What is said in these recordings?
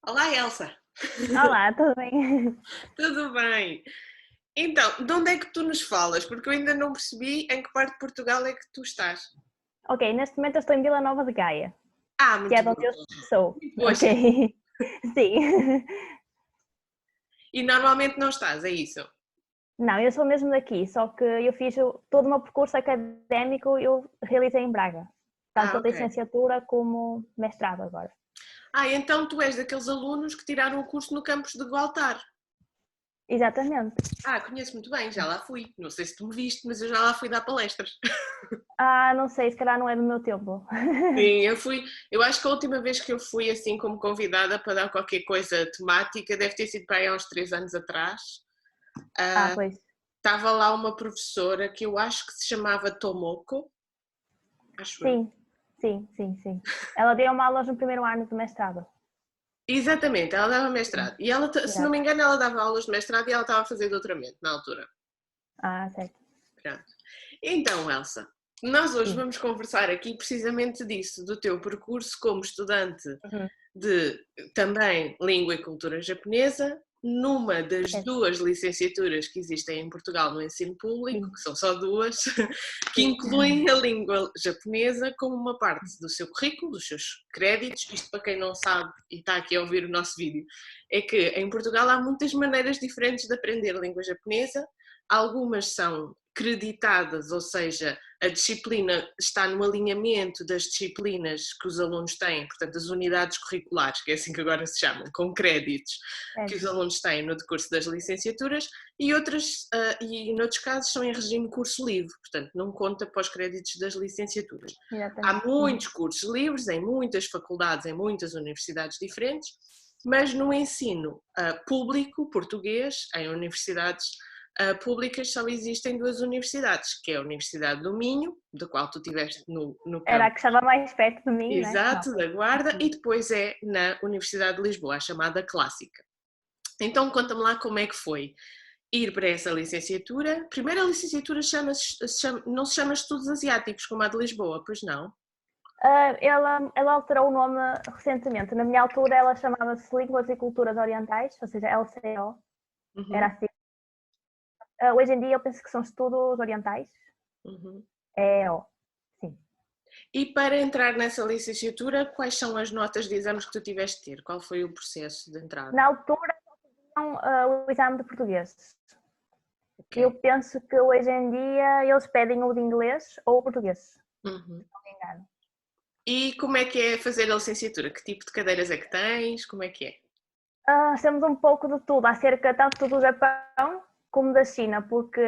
Olá, Elsa. Olá, tudo bem? Tudo bem? Então, de onde é que tu nos falas? Porque eu ainda não percebi em que parte de Portugal é que tu estás. Ok, neste momento eu estou em Vila Nova de Gaia, Ah, que é muito de onde bom. eu sou. Muito boa, sim. Ok, sim. E normalmente não estás, é isso? Não, eu sou mesmo daqui, só que eu fiz todo o meu percurso académico, eu realizei em Braga, Ah, tanto a ok. licenciatura como mestrado agora. Ah, então tu és daqueles alunos que tiraram o curso no campus de Gualtar. Exatamente. Ah, conheço muito bem, já lá fui. Não sei se tu me viste, mas eu já lá fui dar palestras. Ah, não sei, se calhar não é do meu tempo. Sim, eu fui. Eu acho que a última vez que eu fui assim como convidada para dar qualquer coisa temática deve ter sido para aí há uns 3 anos atrás. Ah, pois. Estava lá uma professora que eu acho que se chamava Tomoko, acho eu. Sim, sim. Ela deu uma aula no primeiro ano do mestrado. Exatamente, ela dava Sim, mestrado. E ela, se não me exato. engano, ela dava aulas de mestrado e ela estava a fazer doutoramento na altura. Ah, certo. Pronto. Então, Elsa, nós hoje Sim. vamos conversar aqui precisamente disso, do teu percurso como estudante Uhum. de também língua e cultura japonesa, numa das Certo. duas licenciaturas que existem em Portugal no ensino público, Sim, que são só duas, que sim. incluem a língua japonesa como uma parte do seu currículo, dos seus créditos. Isto para quem não sabe e está aqui a ouvir o nosso vídeo, é que em Portugal há muitas maneiras diferentes de aprender a língua japonesa. Algumas são creditadas, ou seja, a disciplina está no alinhamento das disciplinas que os alunos têm, portanto, as unidades curriculares, que é assim que agora se chamam, com créditos que os Certo. alunos têm no decurso das licenciaturas, e outras, e noutros casos, são em regime curso livre, portanto, não conta para os créditos das licenciaturas. Há Exatamente. Uhum. muitos cursos livres em muitas faculdades, em muitas universidades diferentes, mas no ensino público português, em universidades públicas, só existem duas universidades, que é a Universidade do Minho, da qual tu estiveste no Era a campo que estava mais perto de mim, né? Não. exato da Guarda, Uhum. e depois é na Universidade de Lisboa, a chamada Clássica. Então conta-me lá como é que foi ir para essa licenciatura. Primeiro a licenciatura não se chama Estudos Asiáticos, como a de Lisboa, pois não? Ela alterou o nome recentemente. Na minha altura ela chamava-se Línguas e Culturas Orientais, ou seja, LCO, era Uhum, assim. Hoje em dia eu penso que são Estudos Orientais, uhum. EO, sim. E para entrar nessa licenciatura, quais são as notas de exames que tu tiveste de ter? Qual foi o processo de entrada? Na altura não, o exame de português. Ok. Eu penso que hoje em dia eles pedem o de inglês ou o português, se Uhum. não me engano. E como é que é fazer a licenciatura? Que tipo de cadeiras é que tens? Como é que é? Temos um pouco de tudo, acerca tanto do Japão como da China, porque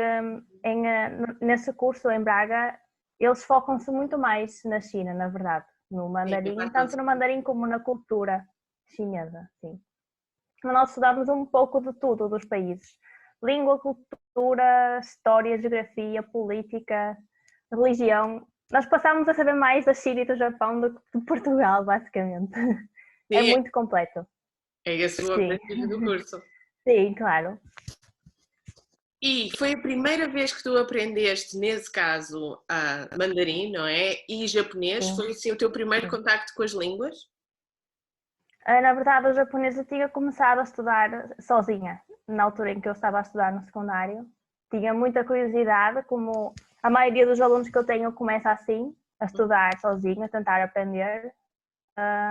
nesse curso em Braga eles focam-se muito mais na China, na verdade, no Sim, a mandarim, parte da tanto no mandarim como na cultura chinesa, sim. Nós estudamos um pouco de tudo dos países, língua, cultura, história, geografia, política, religião. Nós passamos a saber mais da China e do Japão do que de Portugal, basicamente. É Sim, muito completo. é esse o Sim, objetivo do curso. sim, claro. E foi a primeira vez que tu aprendeste, nesse caso, mandarim, não é? E japonês? Sim, Foi assim o teu primeiro sim. contacto com as línguas? Na verdade, o japonês eu tinha começado a estudar sozinha, na altura em que eu estava a estudar no secundário. Tinha muita curiosidade, como a maioria dos alunos que eu tenho começa assim, a estudar sozinho, a tentar aprender.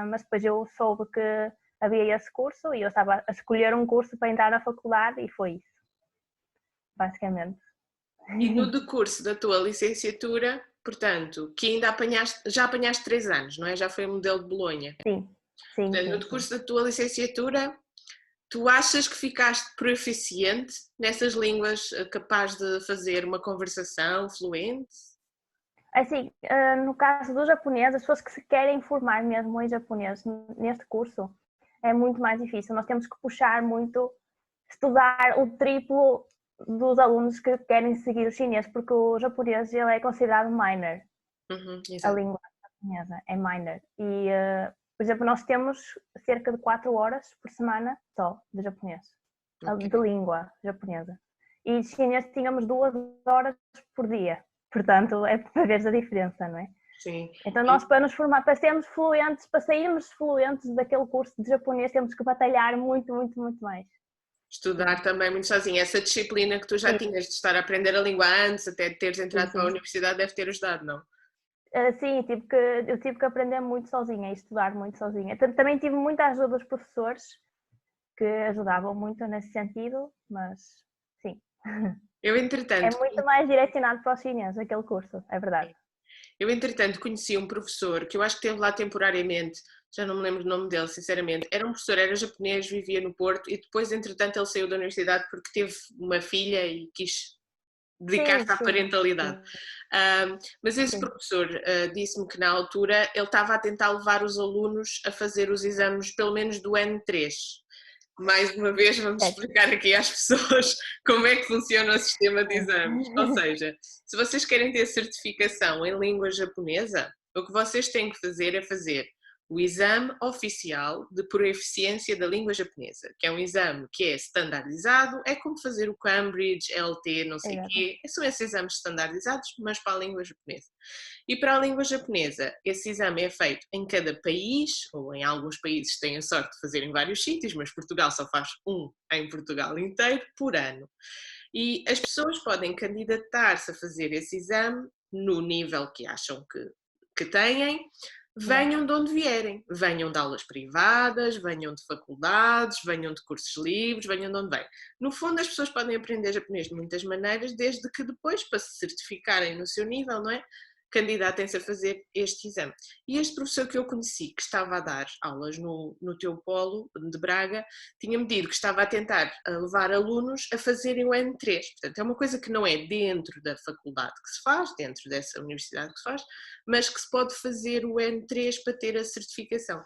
Mas depois eu soube que havia esse curso e eu estava a escolher um curso para entrar na faculdade e foi isso, basicamente. E no decurso da tua licenciatura, portanto, que ainda apanhaste, já apanhaste 3 anos, não é? Já foi o modelo de Bolonha. Sim, sim, Portanto, no sim, sim. decurso da tua licenciatura, tu achas que ficaste proficiente nessas línguas, capaz de fazer uma conversação fluente? Assim, no caso do japonês, as pessoas que se querem formar mesmo em japonês neste curso, é muito mais difícil. Nós temos que puxar muito, estudar o triplo dos alunos que querem seguir o chinês, porque o japonês ele é considerado minor, Uhum, a exato. língua japonesa é minor. E, por exemplo, nós temos cerca de 4 horas por semana só de japonês, Ok. de língua japonesa. E de chinês tínhamos 2 horas por dia. Portanto, é para ver a diferença, não é? Sim. Então nós para nos formar, para sermos fluentes, para sairmos fluentes daquele curso de japonês, temos que batalhar muito, muito, muito mais. Estudar também muito sozinha. Essa disciplina que tu já tinhas de estar a aprender a língua antes, até de teres entrado para a universidade, deve ter ajudado, não? Sim, eu tive que aprender muito sozinha e estudar muito sozinha. Também tive muita ajuda dos professores que ajudavam muito nesse sentido, mas sim. Eu, É entretanto, muito mais direcionado para os chineses, aquele curso, é verdade. conheci um professor que eu acho que esteve lá temporariamente, já não me lembro do nome dele, sinceramente. Era um professor, era japonês, vivia no Porto e depois, entretanto, ele saiu da universidade porque teve uma filha e quis dedicar-se à parentalidade. Mas esse professor disse-me que na altura ele estava a tentar levar os alunos a fazer os exames, pelo menos do N3. Mais uma vez, vamos explicar aqui às pessoas como é que funciona o sistema de exames. Ou seja, se vocês querem ter certificação em língua japonesa, o que vocês têm que fazer é fazer o exame oficial de proeficiência da língua japonesa, que é um exame que é standardizado, é como fazer o Cambridge, LT, não sei o quê. São esses exames standardizados, mas para a língua japonesa. E para a língua japonesa, esse exame é feito em cada país, ou em alguns países têm a sorte de fazer em vários sítios, mas Portugal só faz um em Portugal inteiro, por ano. E as pessoas podem candidatar-se a fazer esse exame no nível que acham que têm, venham de onde vierem, venham de aulas privadas, venham de faculdades, venham de cursos livres, venham de onde vêm. No fundo, as pessoas podem aprender japonês de muitas maneiras, desde que depois, para se certificarem no seu nível, não é? Candidatem-se a fazer este exame. E este professor que eu conheci, que estava a dar aulas no teu polo de Braga, tinha-me dito que estava a tentar levar alunos a fazerem o N3. Portanto, é uma coisa que não é dentro da faculdade que se faz, dentro dessa universidade que se faz, mas que se pode fazer o N3 para ter a certificação.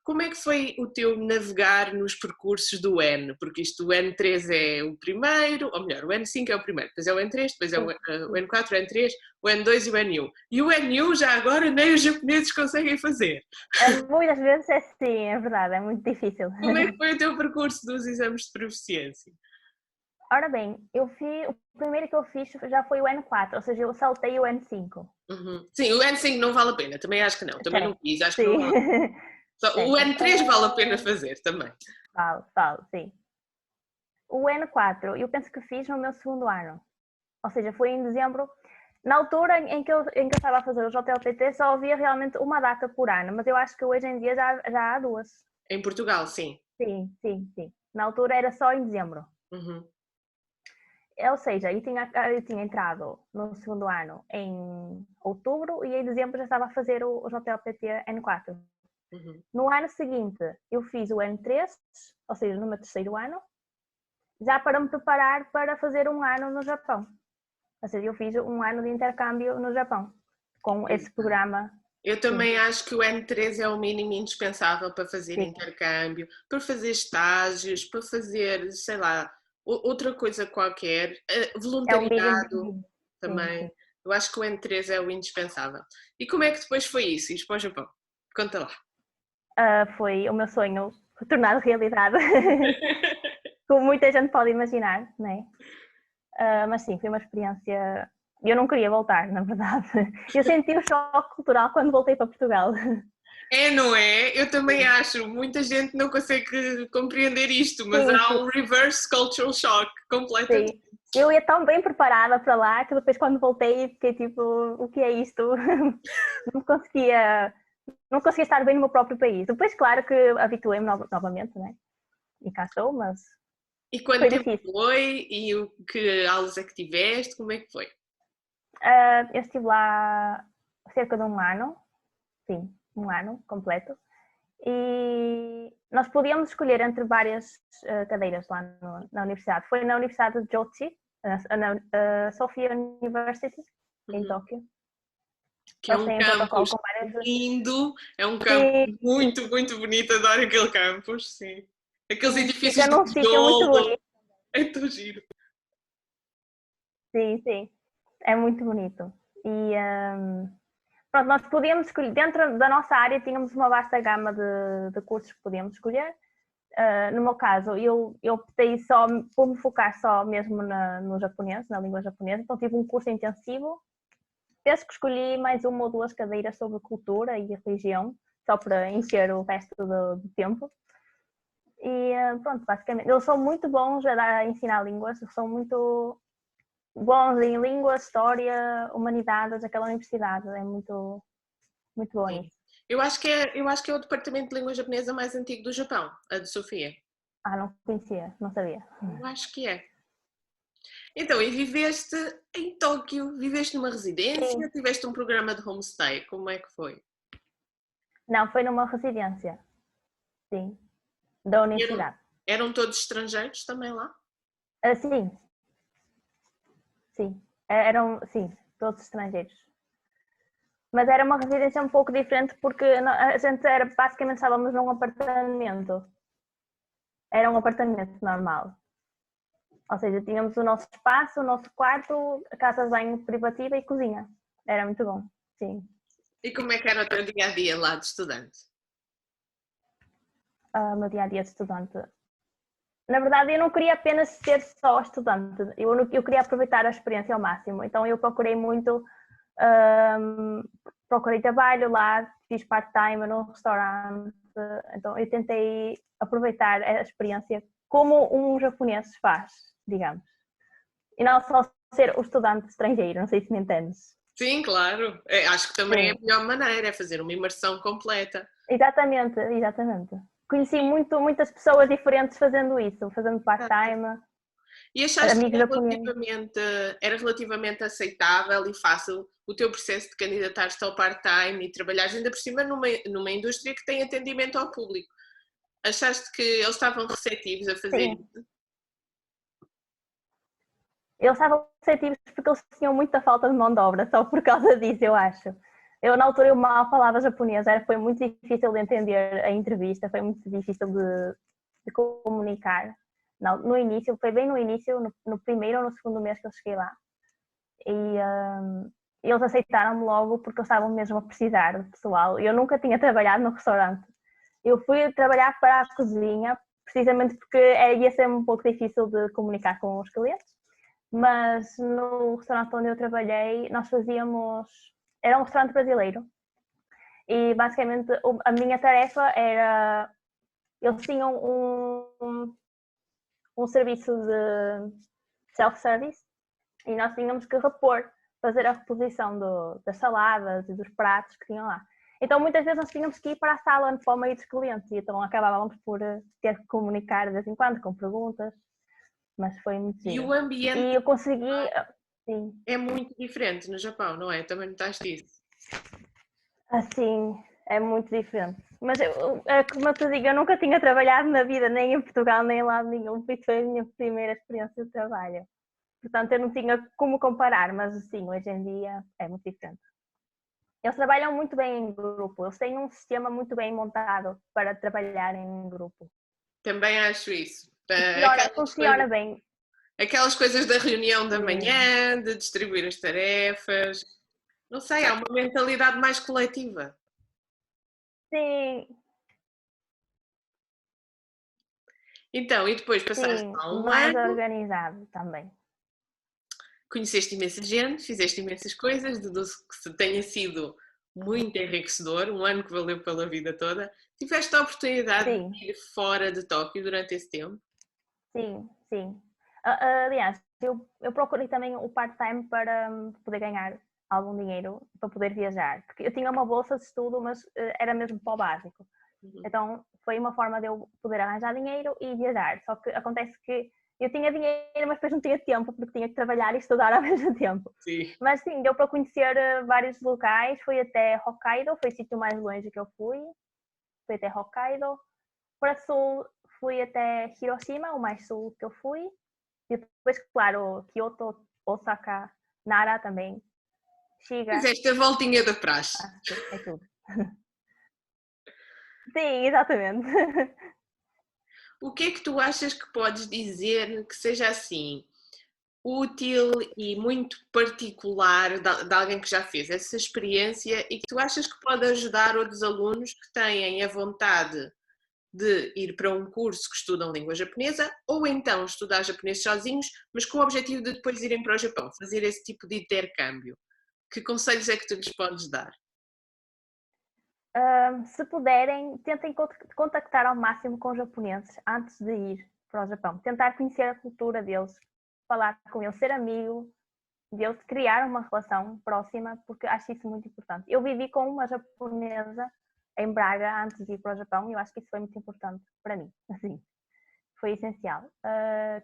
Como é que foi o teu navegar nos percursos do N? Porque isto, o N3 é o primeiro, ou melhor, o N5 é o primeiro, depois é o N3, depois é o N4, o N3, o N2 e o N1. E o N1 já agora nem os japoneses conseguem fazer. Muitas vezes é sim, é verdade, é muito difícil. Como é que foi o teu percurso dos exames de proficiência? Ora bem, o primeiro que eu fiz já foi o N4, ou seja, eu saltei o N5. Uhum. Sim, o N5 não vale a pena, também acho que não, também não quis, acho que não vale a pena. O N3 vale a pena fazer também. Vale, sim. O N4 eu penso que fiz no meu segundo ano, ou seja, foi em dezembro. Na altura em que eu estava a fazer o JLPT só havia realmente uma data por ano, mas eu acho que hoje em dia já há duas. Em Portugal, sim. Sim. Na altura era só em dezembro. Uhum. Ou seja, eu tinha entrado no segundo ano em outubro e em dezembro já estava a fazer o JLPT N4. Uhum. No ano seguinte eu fiz o N3, ou seja, no meu terceiro ano, já para me preparar para fazer um ano no Japão. Ou seja, eu fiz um ano de intercâmbio no Japão, com esse programa. Eu também acho que o N3 é o mínimo indispensável para fazer intercâmbio, para fazer estágios, para fazer, sei lá, outra coisa qualquer. Voluntariado também. Sim. Eu acho que o N3 é o indispensável. E como é que depois foi isso? Ires para o Japão? Conta lá. Foi o meu sonho tornado realidade. Como muita gente pode imaginar, não é? Mas sim, foi uma experiência. Eu não queria voltar, na verdade. Eu senti o choque cultural quando voltei para Portugal. É, não é? Eu também acho. Muita gente não consegue compreender isto, mas há um reverse cultural shock completamente. Sim. Eu ia tão bem preparada para lá que depois quando voltei fiquei tipo, o que é isto? Não conseguia estar bem no meu próprio país. Depois, claro que habituei-me novamente, né? E cá estou, mas E quanto tempo foi? E o que aulas é que tiveste? Como é que foi? Eu estive lá cerca de um ano, sim, um ano completo. E nós podíamos escolher entre várias cadeiras lá na universidade. Foi na Universidade de Jochi, na Sophia University, em Tóquio. Que é um campus lindo, é um campus muito, muito bonito, adoro aquele campus, sim. Aqueles edifícios de tijolo, é tão giro. Sim, é muito bonito. E pronto, nós podíamos escolher, dentro da nossa área tínhamos uma vasta gama de cursos que podíamos escolher. No meu caso, eu optei só por me focar só mesmo no japonês, na língua japonesa, então tive um curso intensivo Penso que escolhi mais uma ou duas cadeiras sobre cultura e religião, só para encher o resto do tempo. E pronto, basicamente, eles são muito bons a ensinar línguas, são muito bons em línguas, história, humanidades, aquela universidade é muito, muito boa nisso. Eu acho que é o departamento de língua japonesa mais antigo do Japão, a de Sofia. Não conhecia, não sabia. Eu acho que é. Então, e viveste em Tóquio? Viveste numa residência? Sim. Tiveste um programa de homestay? Como é que foi? Não, foi numa residência, sim, da universidade. Eram todos estrangeiros também lá? Sim, sim, sim, todos estrangeiros. Mas era uma residência um pouco diferente porque a gente basicamente estávamos num apartamento. Era um apartamento normal. Ou seja, tínhamos o nosso espaço, o nosso quarto, a casa de banho privativa e cozinha. Era muito bom, sim. E como é que era o teu dia-a-dia lá de estudante? O meu dia-a-dia de estudante. Na verdade, eu não queria apenas ser só estudante. Eu queria aproveitar a experiência ao máximo. Então, eu procurei muito... procurei trabalho lá, fiz part-time no restaurante. Então, eu tentei aproveitar a experiência como um japonês faz, digamos. E não só ser o estudante estrangeiro, não sei se me entendes. Sim, claro. Acho que também é a melhor maneira, é fazer uma imersão completa. Exatamente, exatamente. Conheci muitas pessoas diferentes fazendo isso, fazendo part-time. E achaste amigos que era relativamente aceitável e fácil o teu processo de candidatar-te ao part-time e trabalhares ainda por cima numa indústria que tem atendimento ao público? Achaste que eles estavam receptivos a fazer Sim. isso? Eles estavam receptivos porque eles tinham muita falta de mão de obra, só por causa disso, eu acho. Na altura, eu mal falava japonês, foi muito difícil de entender a entrevista, foi muito difícil de comunicar. No início, foi bem no início, no primeiro ou no segundo mês que eu cheguei lá. E eles aceitaram-me logo porque eles estavam mesmo a precisar de pessoal. Eu nunca tinha trabalhado no restaurante. Eu fui trabalhar para a cozinha, precisamente porque ia ser um pouco difícil de comunicar com os clientes. Mas no restaurante onde eu trabalhei, nós fazíamos... Era um restaurante brasileiro. E basicamente a minha tarefa era... Eles tinham um serviço de self-service e nós tínhamos que fazer a reposição das saladas e dos pratos que tinham lá. Então muitas vezes nós tínhamos que ir para a sala para o meio dos clientes e então acabávamos por ter que comunicar de vez em quando com perguntas. Mas foi muito giro. E o ambiente e eu consegui, sim. É muito diferente no Japão, não é? Também notaste isso? Assim, é muito diferente. Mas, como eu te digo, eu nunca tinha trabalhado na vida, nem em Portugal, nem em lado nenhum, porque foi a minha primeira experiência de trabalho. Portanto, eu não tinha como comparar, mas sim, hoje em dia é muito diferente. Eles trabalham muito bem em grupo, eles têm um sistema muito bem montado para trabalhar em grupo. Também acho isso. Funciona bem. Aquelas coisas da reunião da manhã, de distribuir as tarefas. Não sei, há uma mentalidade mais coletiva. Sim. Então, e depois passaste lá um mais ano, organizado também. Conheceste imensa gente, fizeste imensas coisas, deduzo que tenha sido muito enriquecedor, um ano que valeu pela vida toda. Tiveste a oportunidade de ir fora de Tóquio durante esse tempo? Sim, sim. Aliás, eu procurei também o part-time para poder ganhar algum dinheiro para poder viajar. Porque eu tinha uma bolsa de estudo, mas era mesmo para o básico. Então foi uma forma de eu poder arranjar dinheiro e viajar. Só que acontece que eu tinha dinheiro, mas depois não tinha tempo, porque tinha que trabalhar e estudar ao mesmo tempo. Sim. Mas sim, deu para conhecer vários locais. Fui até Hokkaido, foi o sítio mais longe que eu fui. Fui até Hokkaido. Para sul, fui até Hiroshima, o mais sul que eu fui. E depois, claro, Kyoto, Osaka, Nara também. Shiga. Fizeste a voltinha da praxe. É tudo. Sim, exatamente. O que é que tu achas que podes dizer que seja assim útil e muito particular de alguém que já fez essa experiência e que tu achas que pode ajudar outros alunos que têm a vontade de ir para um curso que estudam língua japonesa ou então estudar japonês sozinhos, mas com o objetivo de depois irem para o Japão, fazer esse tipo de intercâmbio? Que conselhos é que tu lhes podes dar? Se puderem, tentem contactar ao máximo com os japoneses antes de ir para o Japão. Tentar conhecer a cultura deles, falar com eles, ser amigo deles, criar uma relação próxima, porque acho isso muito importante. Eu vivi com uma japonesa em Braga antes de ir para o Japão e eu acho que isso foi muito importante para mim. Assim, foi essencial.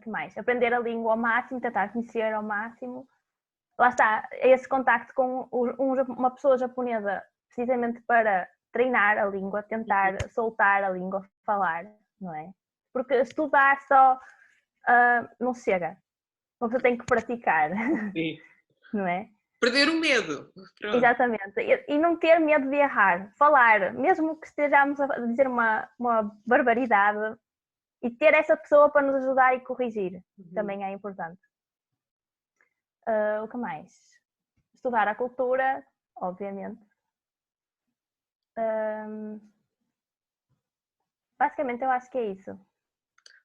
Que mais? Aprender a língua ao máximo, tentar conhecer ao máximo. Lá está, esse contacto com uma pessoa japonesa, precisamente para treinar a língua, tentar soltar a língua, falar, não é? Porque estudar só não chega. Uma pessoa tem que praticar, Sim. não é? Perder o medo. Pronto. Exatamente. E não ter medo de errar. Falar, mesmo que estejamos a dizer uma barbaridade, e ter essa pessoa para nos ajudar e corrigir, também é importante. O que mais? Estudar a cultura, obviamente. Basicamente eu acho que é isso.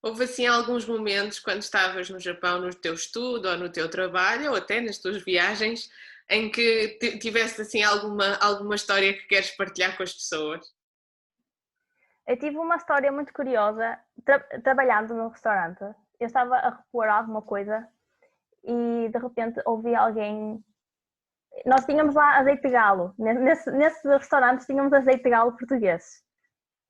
Houve assim alguns momentos quando estavas no Japão no teu estudo ou no teu trabalho ou até nas tuas viagens em que tiveste assim alguma história que queres partilhar com as pessoas? Eu tive uma história muito curiosa trabalhando num restaurante. Eu estava a repor alguma coisa e de repente ouvi alguém. Nós tínhamos lá azeite de galo. Nesse restaurante tínhamos azeite de galo português.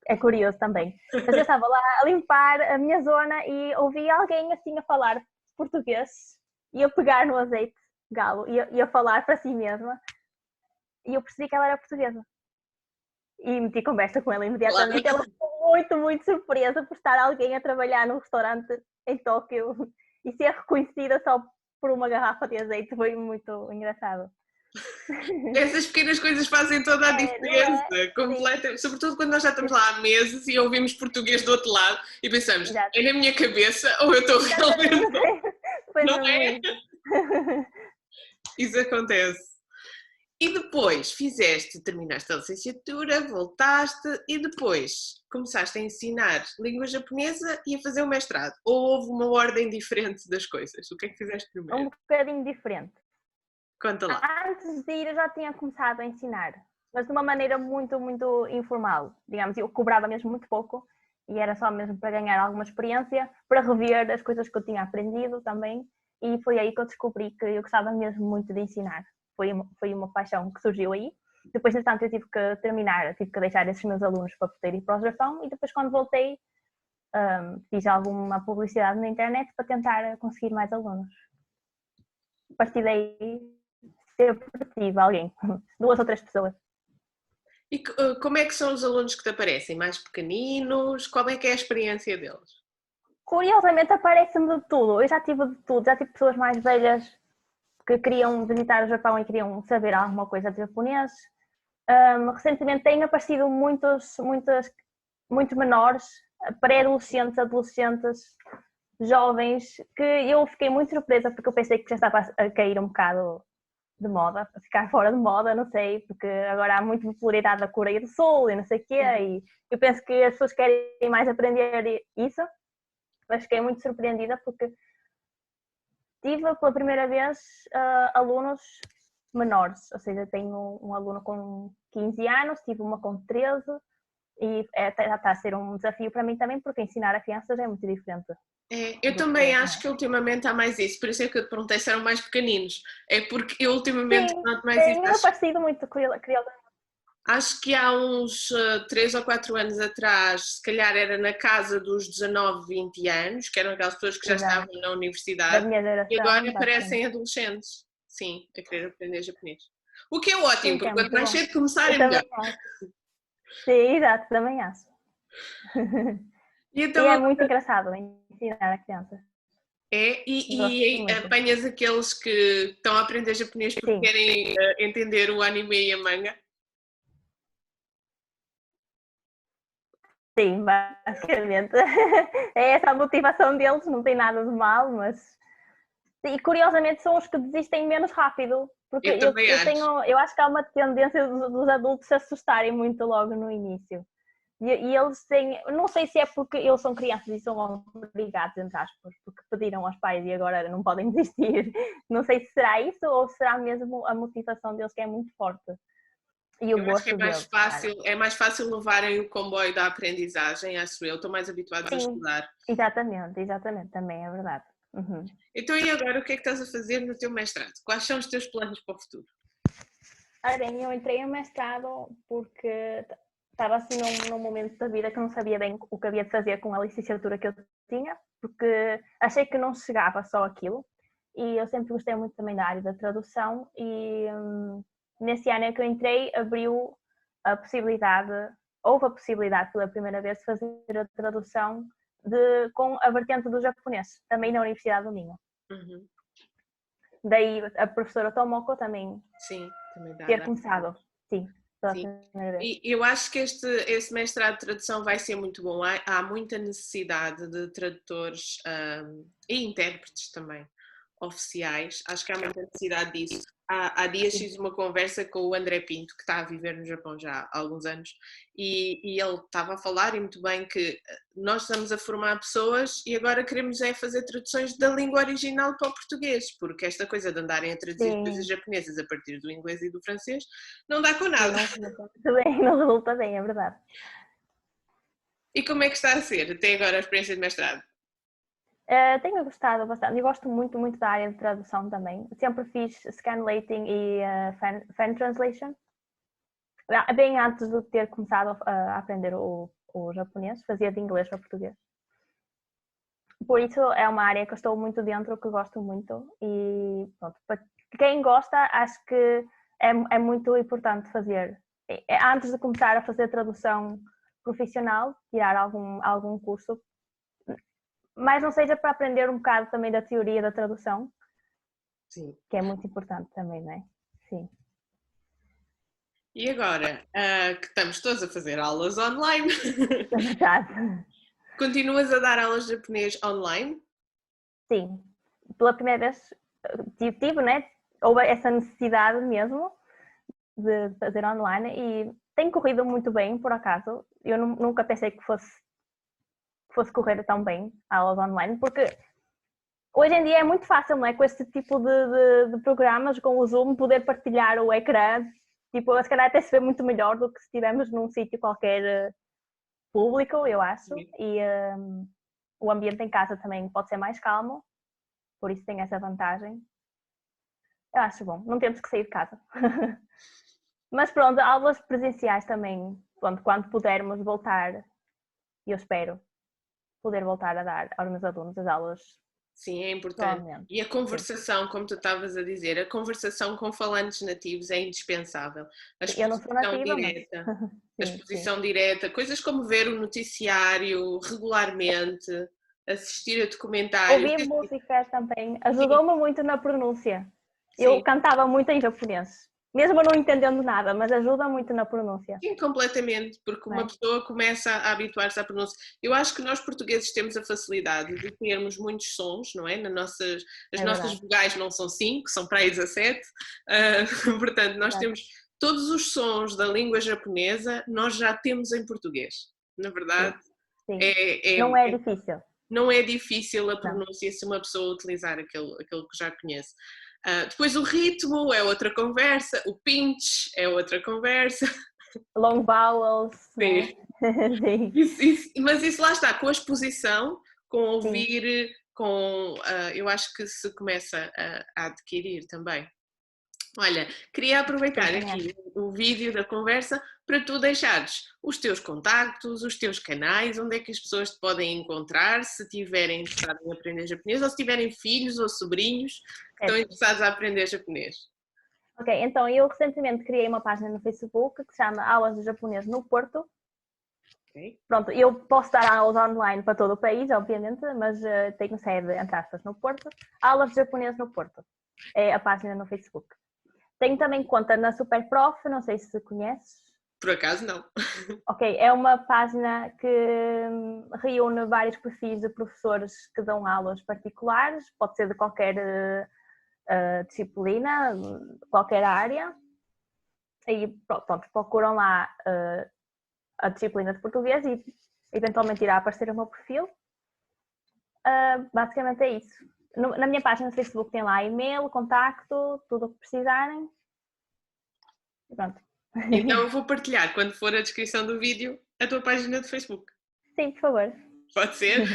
É curioso também. Mas eu estava lá a limpar a minha zona e ouvi alguém assim a falar português e eu pegar no azeite de galo e a falar para si mesma e eu percebi que ela era portuguesa. E meti conversa com ela imediatamente. Claro. Ela ficou muito, muito surpresa por estar alguém a trabalhar num restaurante em Tóquio e ser reconhecida só por uma garrafa de azeite. Foi muito engraçado. Essas pequenas coisas fazem toda a diferença, completa. sobretudo quando nós já estamos lá há meses e ouvimos português do outro lado e pensamos, Exato. é na minha cabeça ou eu estou realmente... Não é? Isso acontece. E depois terminaste a licenciatura, voltaste e depois começaste a ensinar língua japonesa e a fazer o mestrado. Ou houve uma ordem diferente das coisas? O que é que fizeste primeiro? Um bocadinho diferente. Conta lá. Antes de ir eu já tinha começado a ensinar, mas de uma maneira muito, muito informal. Digamos, eu cobrava mesmo muito pouco e era só mesmo para ganhar alguma experiência, para rever as coisas que eu tinha aprendido também. E foi aí que eu descobri que eu gostava mesmo muito de ensinar. Foi uma paixão que surgiu aí. Depois, entretanto, eu tive que terminar, tive que deixar esses meus alunos para poder ir para o Japão e depois, quando voltei, fiz alguma publicidade na internet para tentar conseguir mais alunos. A partir daí, sempre tive alguém, 2 ou 3 pessoas. E como é que são os alunos que te aparecem? Mais pequeninos? Qual é que é a experiência deles? Curiosamente aparece-me de tudo. Eu já tive de tudo. Já tive pessoas mais velhas que queriam visitar o Japão e queriam saber alguma coisa de japonês. Recentemente têm aparecido muitos menores, pré-adolescentes, adolescentes, jovens, que eu fiquei muito surpresa porque eu pensei que já estava a cair um bocado de moda, a ficar fora de moda, não sei, porque agora há muita popularidade da Coreia do Sul e não sei o quê, e eu penso que as pessoas querem mais aprender isso, mas fiquei muito surpreendida porque tive pela primeira vez alunos menores, ou seja, tenho um aluno com 15 anos, tive uma com 13 e está a ser um desafio para mim também, porque ensinar a crianças é muito diferente. Eu também acho que ultimamente há mais isso, por isso é que eu te perguntei se eram mais pequeninos. É porque eu ultimamente noto mais isso. Tem aparecido muito curioso. Acho que há uns 3 ou 4 anos atrás, se calhar era na casa dos 19, 20 anos, que eram aquelas pessoas que já estavam na universidade, e agora aparecem adolescentes, sim, a querer aprender japonês. O que é ótimo, porque quanto mais cedo começarem, melhor. Sim, exato, também acho. Então, é muito engraçado ensinar a criança. E apanhas aqueles que estão a aprender japonês porque querem entender o anime e a manga? Sim, basicamente. É essa a motivação deles, não tem nada de mal, mas... E curiosamente são os que desistem menos rápido. Porque eu acho que há uma tendência dos adultos se assustarem muito logo no início. E eles têm, não sei se é porque eles são crianças e são obrigados, entre aspas, porque pediram aos pais e agora não podem desistir. Não sei se será isso ou será mesmo a motivação deles que é muito forte. E o Eu acho que gosto deles. é mais fácil levarem o comboio da aprendizagem, acho eu. Estão mais habituados a Sim, estudar. exatamente, também é verdade. Uhum. Então, e agora, o que é que estás a fazer no teu mestrado? Quais são os teus planos para o futuro? Ora bem, eu entrei no mestrado porque estava assim num momento da vida que não sabia bem o que havia de fazer com a licenciatura que eu tinha, porque achei que não chegava só aquilo. E eu sempre gostei muito também da área da tradução e nesse ano em que eu entrei abriu a possibilidade, houve a possibilidade pela primeira vez de fazer a tradução com a vertente do japonês, também na Universidade do Minho. Uhum. Daí a professora Tomoko também Sim, também dá. ter começado, sim, pela Sim. primeira vez. E eu acho que esse mestrado de tradução vai ser muito bom. Há muita necessidade de tradutores e intérpretes também oficiais. Acho que há muita necessidade disso. Há dias fiz uma conversa com o André Pinto, que está a viver no Japão já há alguns anos, e ele estava a falar, e muito bem, que nós estamos a formar pessoas e agora queremos é fazer traduções da língua original para o português, porque esta coisa de andarem a traduzir coisas japonesas a partir do inglês e do francês não dá com nada. Não resulta bem, é verdade. E como é que está a ser até agora a experiência de mestrado? Tenho gostado bastante, eu gosto muito, muito da área de tradução também. Sempre fiz scanlating e fan translation. Bem antes de ter começado a aprender o japonês, fazia de inglês para português. Por isso é uma área que eu estou muito dentro, que gosto muito. E pronto, para quem gosta, acho que é muito importante fazer. Antes de começar a fazer tradução profissional, tirar algum curso, mas não seja para aprender um bocado também da teoria da tradução, Sim. que é muito importante também, não é? Sim. E agora que estamos todos a fazer aulas online, É verdade. continuas a dar aulas de japonês online? Sim. Pela primeira vez tive, né? Houve essa necessidade mesmo de fazer online e tem corrido muito bem, por acaso. Eu nunca pensei que fosse correr tão bem a aulas online, porque hoje em dia é muito fácil, não é? Com este tipo de programas, com o Zoom, poder partilhar o ecrã. Tipo, se calhar até se vê muito melhor do que se estivermos num sítio qualquer público, eu acho. E o ambiente em casa também pode ser mais calmo, por isso tem essa vantagem. Eu acho bom, não temos que sair de casa. Mas pronto, aulas presenciais também, pronto, quando pudermos voltar, eu espero poder voltar a dar aos meus alunos as aulas. Sim, é importante. E a conversação, como tu estavas a dizer, a conversação com falantes nativos é indispensável. A Eu não sou nativa, direta, mas... a exposição direta, coisas como ver o noticiário regularmente, assistir a documentários. Ouvir música também ajudou-me muito na pronúncia. Sim. Eu cantava muito em japonês, mesmo não entendendo nada, mas ajuda muito na pronúncia. Sim, completamente, porque uma pessoa começa a habituar-se à pronúncia. Eu acho que nós portugueses temos a facilidade de termos muitos sons, não é? As nossas vogais não são 5, são para aí 17. Portanto, nós temos todos os sons da língua japonesa, nós já temos em português. Na verdade, sim. Não é difícil. Não é difícil a pronúncia se uma pessoa utilizar aquilo que já conhece. Depois o ritmo é outra conversa, o pitch é outra conversa. Long vowels. Sim. Sim. Mas isso lá está, com a exposição, com ouvir, eu acho que se começa a adquirir também. Olha, queria aproveitar aqui o vídeo da conversa para tu deixares os teus contactos, os teus canais, onde é que as pessoas te podem encontrar, se tiverem interessado em aprender japonês, ou se tiverem filhos ou sobrinhos que estão interessados a aprender japonês. Ok, então eu recentemente criei uma página no Facebook que se chama Aulas de Japonês no Porto. Okay. Pronto, eu posso dar aulas online para todo o país, obviamente, mas tenho sede, entre aspas, no Porto. Aulas de Japonês no Porto é a página no Facebook. Tenho também conta na Superprof, não sei se conheces. Por acaso não. Ok, é uma página que reúne vários perfis de professores que dão aulas particulares, pode ser de qualquer disciplina, qualquer área. E pronto, procuram lá a disciplina de português e eventualmente irá aparecer o meu perfil. Basicamente é isso. Na minha página do Facebook tem lá e-mail, contacto, tudo o que precisarem. E pronto. Então eu vou partilhar, quando for a descrição do vídeo, a tua página do Facebook. Sim, por favor. Pode ser?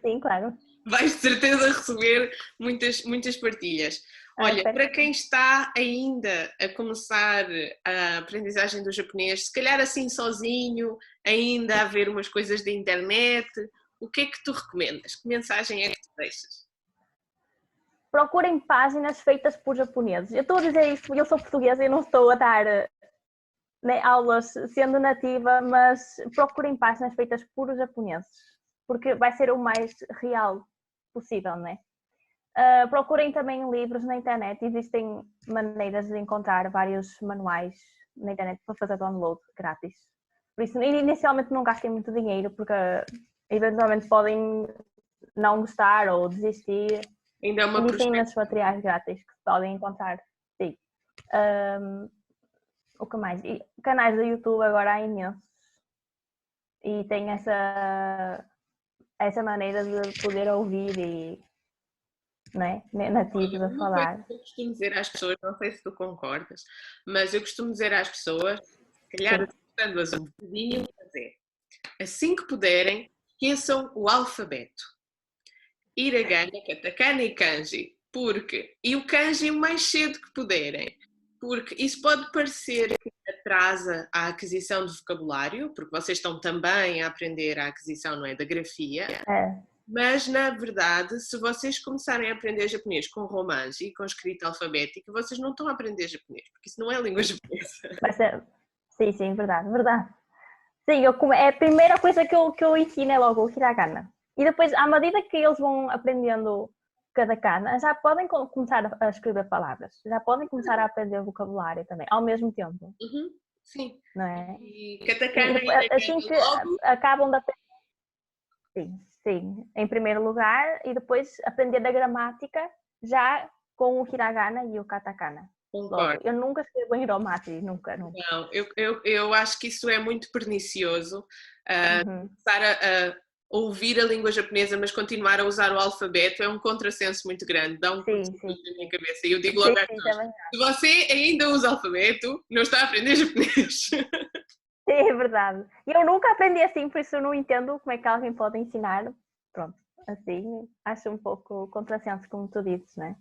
Sim, claro. Vais de certeza receber muitas partilhas. Olha, para quem está ainda a começar a aprendizagem do japonês, se calhar assim sozinho, ainda a ver umas coisas da internet, o que é que tu recomendas? Que mensagem é que tu deixas? Procurem páginas feitas por japoneses. Eu estou a dizer isto porque eu sou portuguesa e não estou a dar aulas sendo nativa, mas procurem páginas feitas por japoneses, porque vai ser o mais real possível, né? Procurem também livros na internet, existem maneiras de encontrar vários manuais na internet para fazer download grátis. Por isso, inicialmente não gastem muito dinheiro, porque eventualmente podem não gostar ou desistir. Ainda é uma existem imensos materiais grátis que se podem encontrar. Sim. O que mais? E canais do YouTube agora há imensos. E tem essa maneira de poder ouvir e, não é? Nativos a falar. Eu costumo dizer às pessoas, não sei se tu concordas, mas eu costumo dizer às pessoas, se calhar ajudando-as um bocadinho, assim que puderem, esqueçam o alfabeto. Hiragana, katakana e kanji. E o kanji o mais cedo que puderem. Porque isso pode parecer que atrasa a aquisição do vocabulário, porque vocês estão também a aprender a aquisição, não é, da grafia. Mas, na verdade, se vocês começarem a aprender japonês com romanji, com escrita alfabética, vocês não estão a aprender japonês, porque isso não é língua japonesa. Sim, verdade. Sim, é a primeira coisa que eu ensino é logo o hiragana. E depois, à medida que eles vão aprendendo katakana, já podem começar a escrever palavras, já podem começar a aprender vocabulário também, ao mesmo tempo. Sim. Não é? E katakana assim que acabam de aprender. Sim, em primeiro lugar, e depois aprender a gramática já com o hiragana e o katakana. Concordo. Eu nunca escrevo em hiromatsu, nunca. Não, eu acho que isso é muito pernicioso, começar a ouvir a língua japonesa, mas continuar a usar o alfabeto é um contrassenso muito grande, dá um curto-circuito na minha cabeça. E eu digo logo às pessoas, se você ainda usa alfabeto, não está a aprender japonês. Sim, é verdade. E eu nunca aprendi assim, por isso eu não entendo como é que alguém pode ensinar. Pronto, assim, acho um pouco contrassenso, como tu dizes, não é?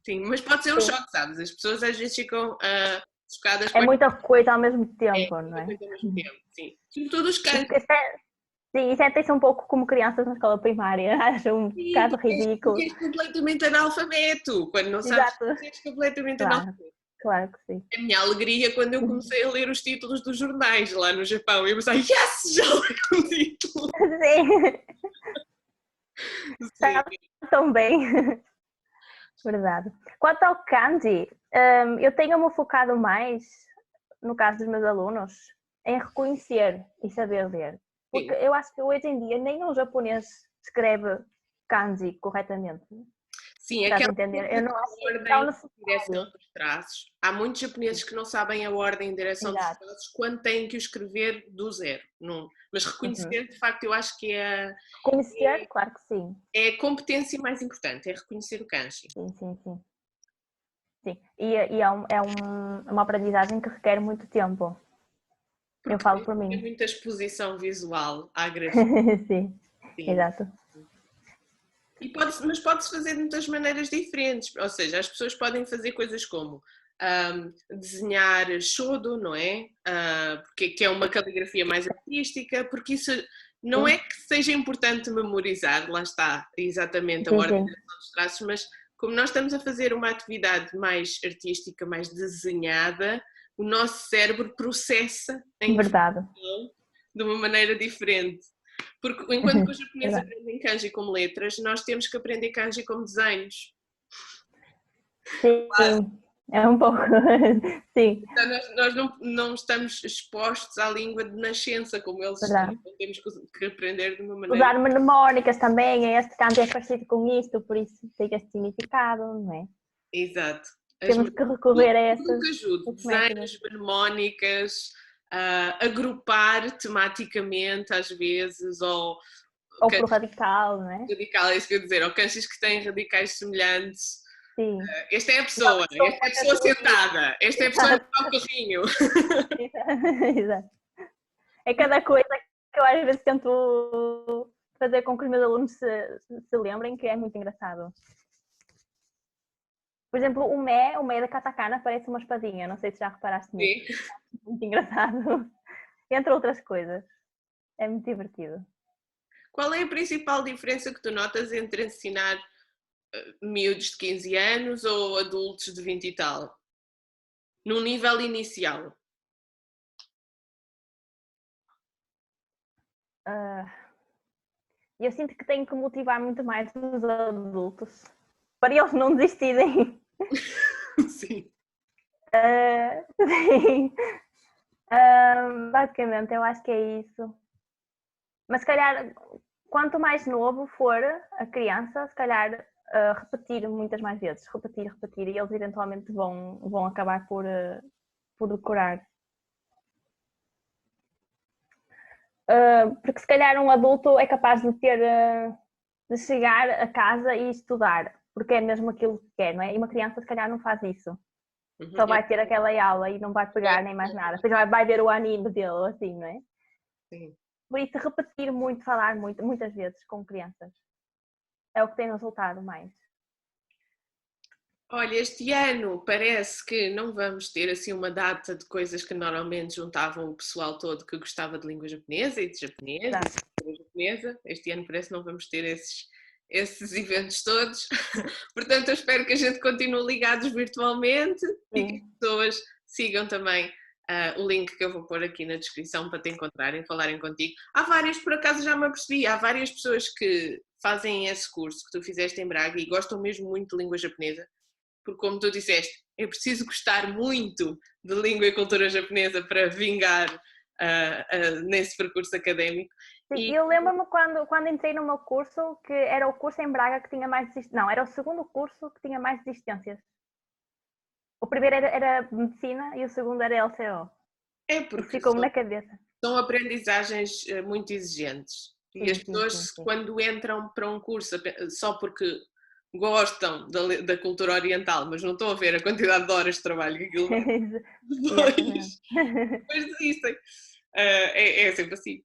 Sim, mas pode ser um choque, sabes? As pessoas às vezes ficam chocadas com... É muita coisa ao mesmo tempo, não é? Muita coisa ao mesmo tempo, sim. Sobretudo os kanji. Sim, e sentem-se um pouco como crianças na escola primária, acho um bocado ridículo. Porque és completamente analfabeto, quando não sabes que és completamente analfabeto. Claro que sim. A minha alegria quando eu comecei a ler os títulos dos jornais lá no Japão, eu pensei, yes, já li um título! Sim. Está tão bem. Verdade. Quanto ao kanji, eu tenho-me focado mais, no caso dos meus alunos, em reconhecer e saber ler. Porque eu acho que hoje em dia nem o japonês escreve kanji corretamente. Sim, aquela entender? Eu não acho que ordem e direção dos traços. Há muitos japoneses que não sabem a ordem e direção dos traços quando têm que o escrever do zero. Não. Mas reconhecer, de facto, eu acho que é... Reconhecer, claro que sim. É a competência mais importante, é reconhecer o kanji. Sim. E é uma aprendizagem que requer muito tempo. Porque eu falo por mim. Tem muita exposição visual à grafia. Sim, exato. Mas pode-se fazer de muitas maneiras diferentes, ou seja, as pessoas podem fazer coisas como desenhar shodo, não é? Que é uma caligrafia mais artística, porque isso não é que seja importante memorizar, lá está, exatamente a ordem dos traços, mas como nós estamos a fazer uma atividade mais artística, mais desenhada, o nosso cérebro processa a informação de uma maneira diferente. Porque enquanto que os japoneses aprendem kanji como letras, nós temos que aprender kanji como desenhos. Sim, é um pouco, sim. Então nós não estamos expostos à língua de nascença como eles estão. Então temos que aprender de uma maneira... Usar mnemónicas também, este kanji é parecido com isto, por isso tem este significado, não é? Exato. Temos que recorrer a essas... Tudo que ajude, desenhos, mnemónicas, agrupar tematicamente às vezes, ou por radical, não é? Radical, é isso que eu ia dizer, ou kanjis que têm radicais semelhantes. Sim. Esta é a pessoa, esta é a pessoa sentada, esta é a pessoa que está o carrinho. Exato. É cada coisa que eu às vezes tento fazer com que os meus alunos se lembrem, que é muito engraçado. Por exemplo, o me da katakana parece uma espadinha, não sei se já reparaste nisso. Sim. Muito engraçado. Entre outras coisas. É muito divertido. Qual é a principal diferença que tu notas entre ensinar miúdos de 15 anos ou adultos de 20 e tal? Num nível inicial? Eu sinto que tenho que motivar muito mais os adultos para eles não desistirem. Sim. Sim. Basicamente, eu acho que é isso. Mas se calhar, quanto mais novo for a criança, se calhar repetir muitas mais vezes, repetir, e eles eventualmente vão acabar por decorar. Porque se calhar um adulto é capaz de de chegar a casa e estudar, porque é mesmo aquilo que quer, não é? E uma criança se calhar não faz isso. Só vai ter aquela aula e não vai pegar nem mais nada. Depois vai ver o anime dele ou assim, não é? Sim. Por isso, repetir muito, falar muito, muitas vezes com crianças. É o que tem resultado mais. Olha, este ano parece que não vamos ter assim uma data de coisas que normalmente juntavam o pessoal todo que gostava de língua japonesa e de japonesa, e de língua japonesa. Este ano parece que não vamos ter esses eventos todos. Portanto, eu espero que a gente continue ligados virtualmente e que as pessoas sigam também o link que eu vou pôr aqui na descrição para te encontrarem, falarem contigo. Há várias, por acaso já me apercebi, há várias pessoas que fazem esse curso que tu fizeste em Braga e gostam mesmo muito de língua japonesa. Porque, como tu disseste, é preciso gostar muito de língua e cultura japonesa para vingar nesse percurso académico. Sim, eu lembro-me quando entrei no meu curso, que era o curso em Braga que tinha mais desistências. Não, era o segundo curso que tinha mais desistências. O primeiro era medicina e o segundo era LCO. É porque ficou-me na cabeça. São aprendizagens muito exigentes. Sim, E as pessoas, quando entram para um curso só porque gostam da cultura oriental, mas não estão a ver a quantidade de horas de trabalho que aquilo depois desistem. É sempre assim.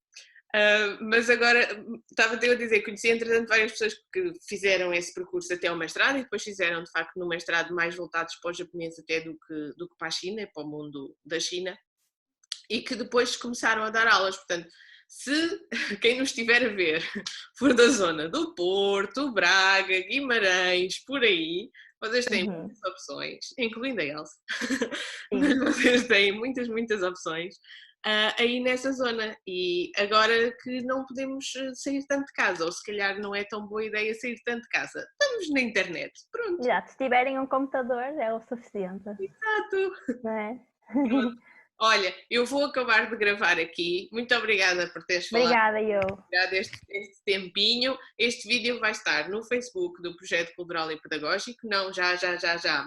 Mas agora, estava-te a dizer, conheci entretanto várias pessoas que fizeram esse percurso até ao mestrado e depois fizeram de facto no mestrado mais voltados para o japonês até do que para a China, para o mundo da China, e que depois começaram a dar aulas. Portanto, se quem nos estiver a ver for da zona do Porto, Braga, Guimarães, por aí, vocês têm muitas opções, incluindo a Elsa, mas vocês têm muitas opções aí nessa zona. E agora que não podemos sair tanto de casa, ou se calhar não é tão boa ideia sair tanto de casa, estamos na internet, pronto. Exato, se tiverem um computador é o suficiente. Exato. Não é? Pronto. Olha, eu vou acabar de gravar aqui. Muito obrigada por teres falado. Obrigada, eu. Obrigada este tempinho. Este vídeo vai estar no Facebook do Projeto Cultural e Pedagógico, não já,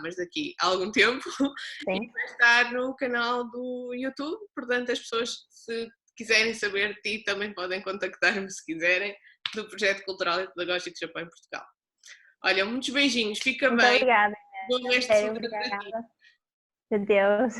mas daqui a algum tempo. Sim. E vai estar no canal do YouTube, portanto as pessoas, se quiserem saber de ti, também podem contactar-me se quiserem, do Projeto Cultural e Pedagógico de Japão em Portugal. Olha, muitos beijinhos, fica muito bem. Obrigada. Bom resto de semana para ti. Obrigada. Adeus.